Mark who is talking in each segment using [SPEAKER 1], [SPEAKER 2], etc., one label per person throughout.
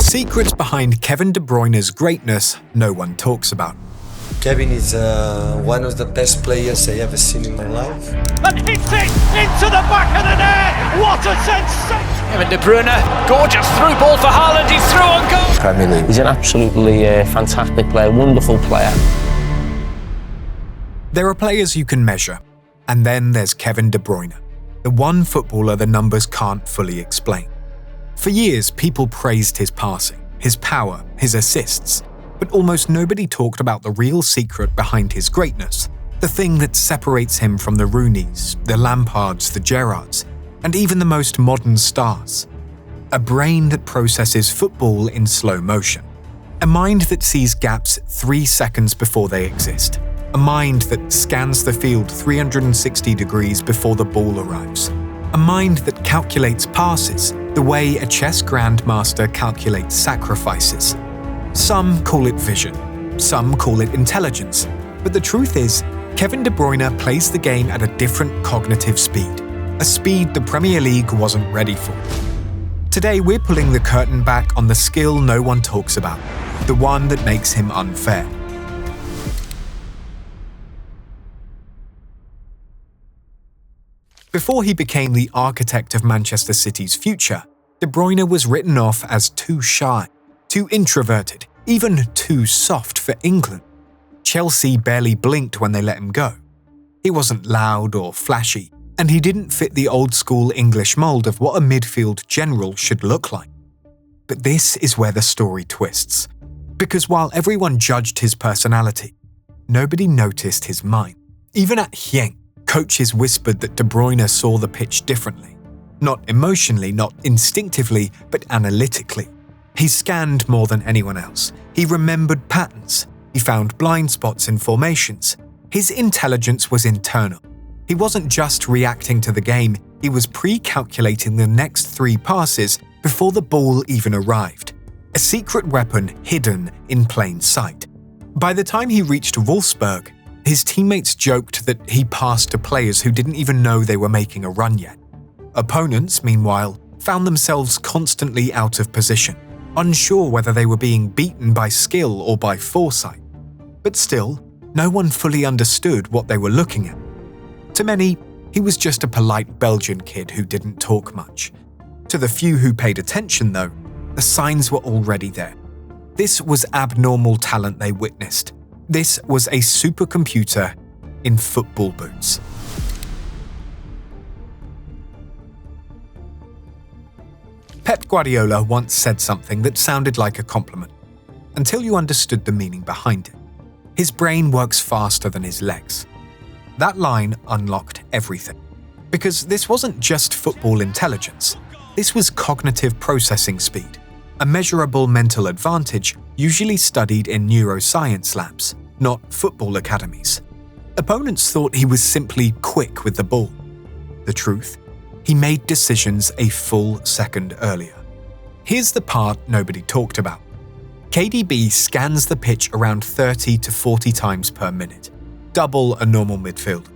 [SPEAKER 1] The secrets behind Kevin De Bruyne's greatness no one talks about.
[SPEAKER 2] Kevin is one of the best players I ever seen in my life.
[SPEAKER 3] And hits it into the back of the net! What a sensation!
[SPEAKER 4] Kevin De Bruyne, gorgeous through ball for Haaland, he's through on goal!
[SPEAKER 5] Premier League.
[SPEAKER 6] He's an absolutely fantastic player, wonderful player.
[SPEAKER 1] There are players you can measure, and then there's Kevin De Bruyne, the one footballer the numbers can't fully explain. For years, people praised his passing, his power, his assists, but almost nobody talked about the real secret behind his greatness, the thing that separates him from the Rooneys, the Lampards, the Gerrards, and even the most modern stars. A brain that processes football in slow motion. A mind that sees gaps 3 seconds before they exist. A mind that scans the field 360 degrees before the ball arrives. A mind that calculates passes the way a chess grandmaster calculates sacrifices. Some call it vision, some call it intelligence, but the truth is, Kevin De Bruyne plays the game at a different cognitive speed, a speed the Premier League wasn't ready for. Today we're pulling the curtain back on the skill no one talks about, the one that makes him unfair. Before he became the architect of Manchester City's future, De Bruyne was written off as too shy, too introverted, even too soft for England. Chelsea barely blinked when they let him go. He wasn't loud or flashy, and he didn't fit the old-school English mold of what a midfield general should look like. But this is where the story twists. Because while everyone judged his personality, nobody noticed his mind. Even at Genk, coaches whispered that De Bruyne saw the pitch differently. Not emotionally, not instinctively, but analytically. He scanned more than anyone else. He remembered patterns. He found blind spots in formations. His intelligence was internal. He wasn't just reacting to the game, he was pre-calculating the next 3 passes before the ball even arrived. A secret weapon hidden in plain sight. By the time he reached Wolfsburg, his teammates joked that he passed to players who didn't even know they were making a run yet. Opponents, meanwhile, found themselves constantly out of position, unsure whether they were being beaten by skill or by foresight. But still, no one fully understood what they were looking at. To many, he was just a polite Belgian kid who didn't talk much. To the few who paid attention, though, the signs were already there. This was abnormal talent they witnessed. This was a supercomputer in football boots. Pep Guardiola once said something that sounded like a compliment, until you understood the meaning behind it. His brain works faster than his legs. That line unlocked everything. Because this wasn't just football intelligence, this was cognitive processing speed, a measurable mental advantage usually studied in neuroscience labs, not football academies. Opponents thought he was simply quick with the ball. The truth? He made decisions a full second earlier. Here's the part nobody talked about. KDB scans the pitch around 30 to 40 times per minute, double a normal midfielder.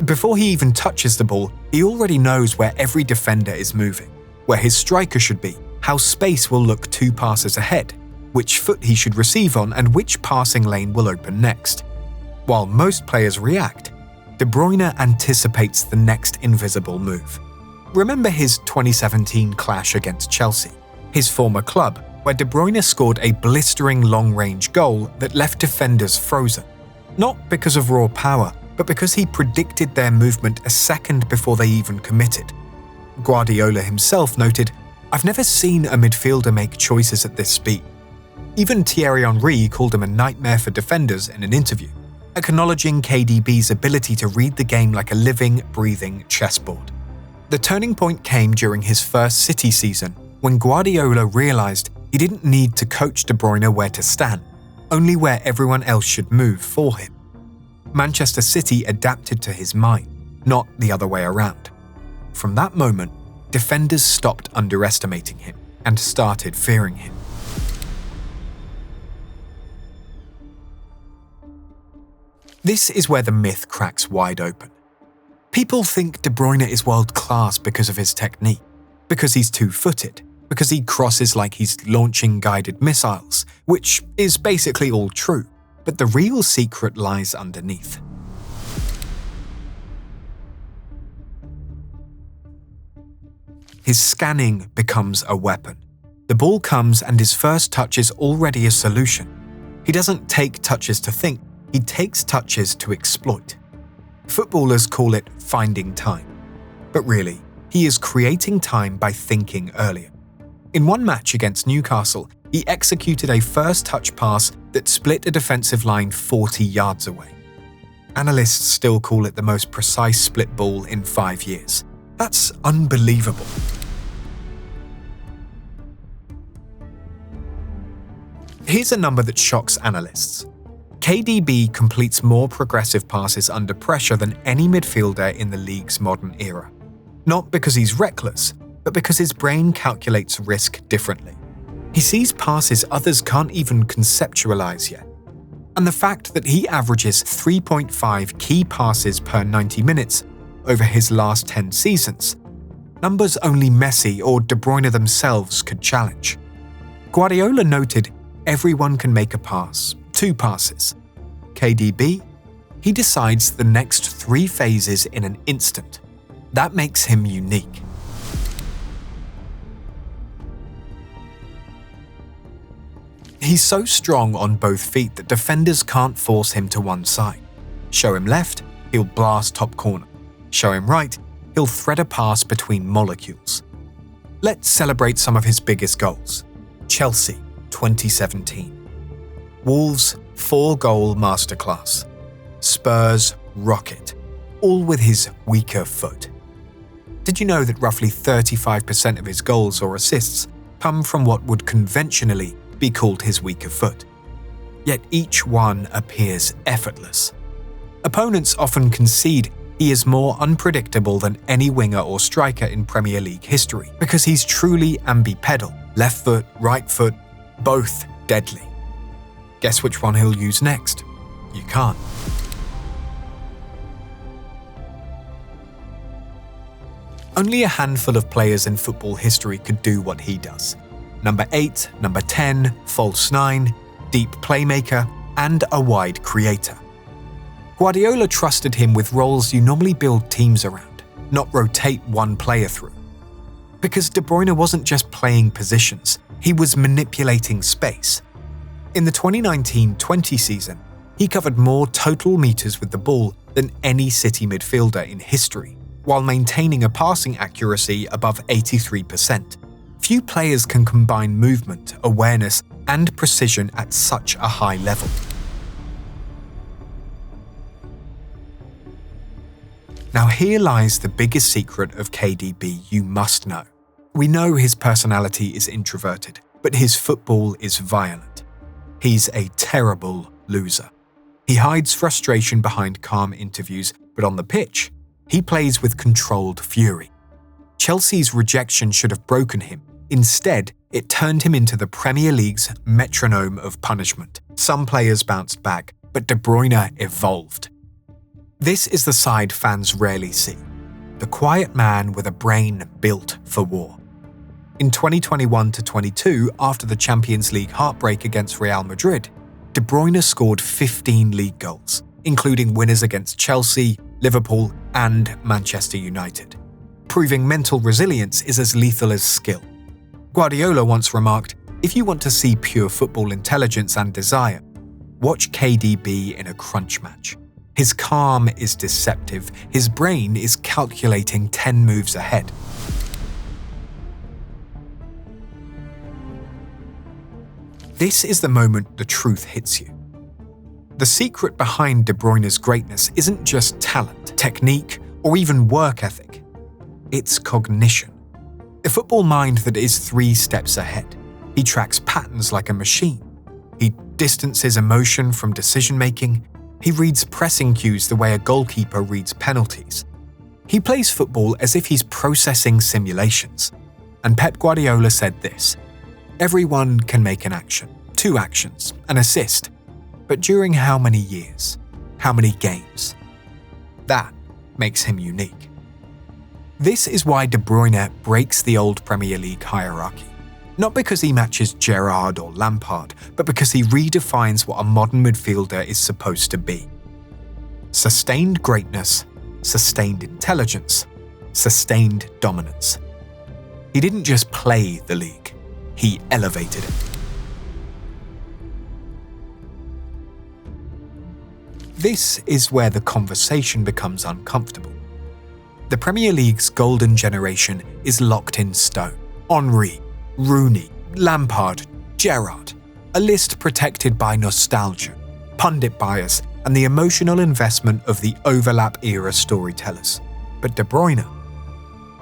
[SPEAKER 1] Before he even touches the ball, he already knows where every defender is moving, where his striker should be, how space will look 2 passes ahead, which foot he should receive on, and which passing lane will open next. While most players react, De Bruyne anticipates the next invisible move. Remember his 2017 clash against Chelsea, his former club, where De Bruyne scored a blistering long-range goal that left defenders frozen. Not because of raw power, but because he predicted their movement a second before they even committed. Guardiola himself noted, "I've never seen a midfielder make choices at this speed." Even Thierry Henry called him a nightmare for defenders in an interview, acknowledging KDB's ability to read the game like a living, breathing chessboard. The turning point came during his first City season, when Guardiola realized he didn't need to coach De Bruyne where to stand, only where everyone else should move for him. Manchester City adapted to his mind, not the other way around. From that moment, defenders stopped underestimating him and started fearing him. This is where the myth cracks wide open. People think De Bruyne is world-class because of his technique, because he's two-footed, because he crosses like he's launching guided missiles, which is basically all true, but the real secret lies underneath. His scanning becomes a weapon. The ball comes and his first touch is already a solution. He doesn't take touches to think, he takes touches to exploit. Footballers call it finding time. But really, he is creating time by thinking earlier. In one match against Newcastle, he executed a first touch pass that split a defensive line 40 yards away. Analysts still call it the most precise split ball in 5 years. That's unbelievable. Here's a number that shocks analysts. KDB completes more progressive passes under pressure than any midfielder in the league's modern era. Not because he's reckless, but because his brain calculates risk differently. He sees passes others can't even conceptualize yet. And the fact that he averages 3.5 key passes per 90 minutes over his last 10 seasons, numbers only Messi or De Bruyne themselves could challenge. Guardiola noted, everyone can make a pass, 2 passes. KDB? He decides the next 3 phases in an instant. That makes him unique. He's so strong on both feet that defenders can't force him to one side. Show him left, he'll blast top corner. Show him right, he'll thread a pass between molecules. Let's celebrate some of his biggest goals. Chelsea, 2017. Wolves, 4-goal masterclass. Spurs, rocket. All with his weaker foot. Did you know that roughly 35% of his goals or assists come from what would conventionally be called his weaker foot? Yet each one appears effortless. Opponents often concede he is more unpredictable than any winger or striker in Premier League history because he's truly ambipedal. Left foot, right foot, both deadly. Guess which one he'll use next? You can't. Only a handful of players in football history could do what he does. Number 8, number 10, false 9, deep playmaker, and a wide creator. Guardiola trusted him with roles you normally build teams around, not rotate one player through. Because De Bruyne wasn't just playing positions, he was manipulating space. In the 2019-20 season, he covered more total meters with the ball than any City midfielder in history, while maintaining a passing accuracy above 83%. Few players can combine movement, awareness, and precision at such a high level. Now here lies the biggest secret of KDB you must know. We know his personality is introverted, but his football is violent. He's a terrible loser. He hides frustration behind calm interviews, but on the pitch, he plays with controlled fury. Chelsea's rejection should have broken him. Instead, it turned him into the Premier League's metronome of punishment. Some players bounced back, but De Bruyne evolved. This is the side fans rarely see. The quiet man with a brain built for war. In 2021-22, after the Champions League heartbreak against Real Madrid, De Bruyne scored 15 league goals, including winners against Chelsea, Liverpool, and Manchester United. Proving mental resilience is as lethal as skill. Guardiola once remarked, if you want to see pure football intelligence and desire, watch KDB in a crunch match. His calm is deceptive, his brain is calculating 10 moves ahead. This is the moment the truth hits you. The secret behind De Bruyne's greatness isn't just talent, technique, or even work ethic. It's cognition. A football mind that is 3 steps ahead. He tracks patterns like a machine. He distances emotion from decision-making. He reads pressing cues the way a goalkeeper reads penalties. He plays football as if he's processing simulations. And Pep Guardiola said this: everyone can make an action, 2 actions, an assist. But during how many years? How many games? That makes him unique. This is why De Bruyne breaks the old Premier League hierarchy. Not because he matches Gerrard or Lampard, but because he redefines what a modern midfielder is supposed to be. Sustained greatness, sustained intelligence, sustained dominance. He didn't just play the league, he elevated it. This is where the conversation becomes uncomfortable. The Premier League's golden generation is locked in stone. Henry, Rooney, Lampard, Gerrard. A list protected by nostalgia, pundit bias, and the emotional investment of the overlap-era storytellers. But De Bruyne?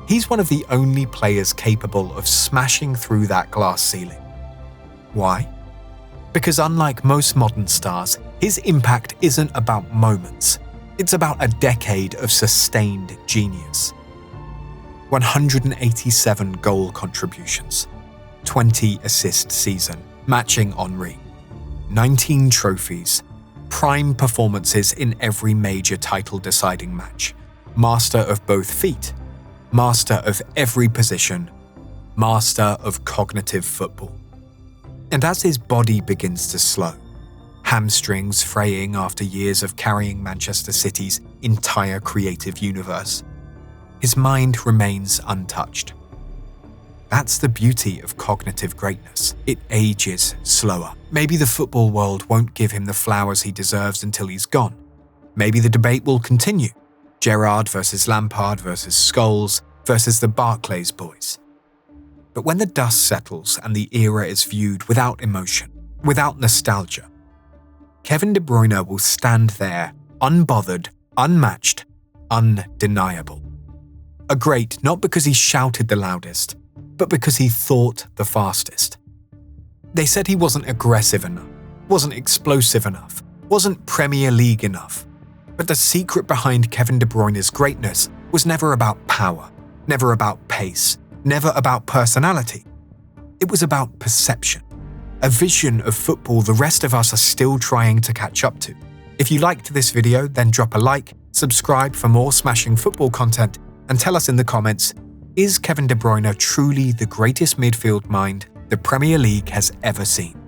[SPEAKER 1] He's one of the only players capable of smashing through that glass ceiling. Why? Because unlike most modern stars, his impact isn't about moments. It's about a decade of sustained genius. 187 goal contributions, 20 assist season, matching Henry, 19 trophies, prime performances in every major title-deciding match, master of both feet, master of every position, master of cognitive football. And as his body begins to slow, hamstrings fraying after years of carrying Manchester City's entire creative universe, his mind remains untouched. That's the beauty of cognitive greatness. It ages slower. Maybe the football world won't give him the flowers he deserves until he's gone. Maybe the debate will continue. Gerrard versus Lampard versus Scholes versus the Barclays boys. But when the dust settles and the era is viewed without emotion, without nostalgia, Kevin De Bruyne will stand there, unbothered, unmatched, undeniable. A great not because he shouted the loudest, but because he thought the fastest. They said he wasn't aggressive enough, wasn't explosive enough, wasn't Premier League enough. But the secret behind Kevin De Bruyne's greatness was never about power, never about pace, never about personality. It was about perception, a vision of football the rest of us are still trying to catch up to. If you liked this video, then drop a like, subscribe for more smashing football content, and tell us in the comments, is Kevin De Bruyne truly the greatest midfield mind the Premier League has ever seen?